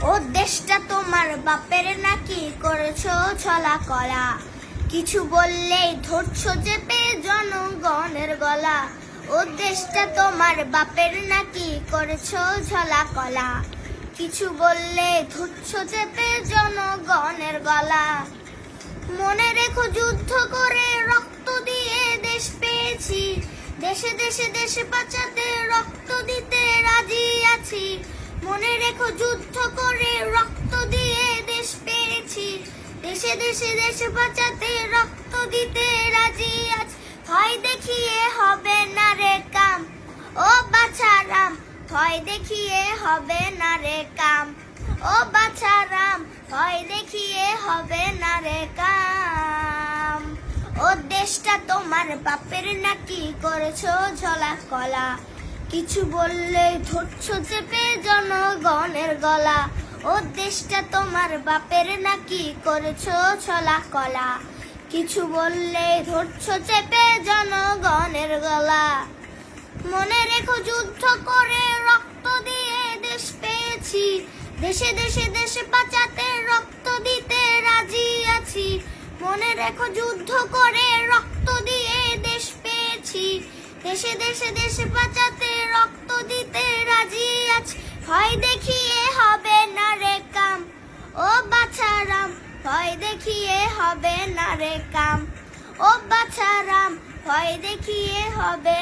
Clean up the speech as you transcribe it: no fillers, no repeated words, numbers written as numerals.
ও দেশটা তোমার বাপের নাকি করেছো ছলা কলা, কিছু বললেই ধরছো চেপে জনগণের গলা। ও দেশটা তোমার বাপের নাকি করেছো ঝলা কলা, কিছু বললে ধরছো চেপে জনগণের গলা। মনে রেখো যুদ্ধ করে রক্ত দিয়ে দেশ পেয়েছি, দেশে দেশে দেশে বাঁচাতে রক্ত দিতে রাজি আছি। মনে রেখো যুদ্ধ করে রক্ত দিয়ে দেশ পেয়েছি, দেশে দেশে দেশে বাঁচাতে রক্ত দিতে রাজি আছি। ভয় দেখিয়ে হবে না রে কাম, ও বাছারাম, ভয় দেখিয়ে হবে না রে কাম, ও বাছারাম, ভয় দেখিয়ে হবে না রে কাম। ও দেশটা তোমার বাপের নাকি করেছো ঝলা কলা, কিছু বললে ধরছো চেপে জনগণের গলা। ও দেশটা তোমার বাপের নাকি করেছো ছলা কলা, কিছু বললে ধরছো চেপে জনগণের গলা। মনে রেখো যুদ্ধ করে রক্ত দিয়ে দেশ পেয়েছি, দেশে দেশে দেশে বাঁচাতে রক্ত দিতে রাজি আছি। মনে রেখো যুদ্ধ করে রক্ত দিয়ে দেশ পেয়েছি, দেশে দেশে দেশে বাঁচাতে রক্ত দিতে রাজি আছি। ভয় দেখিয়ে হবে না রে কাম, ও বাছারাম, ভয় দেখিয়ে হবে না রে কাম, ও বাছারাম, ভয় দেখিয়ে হবে।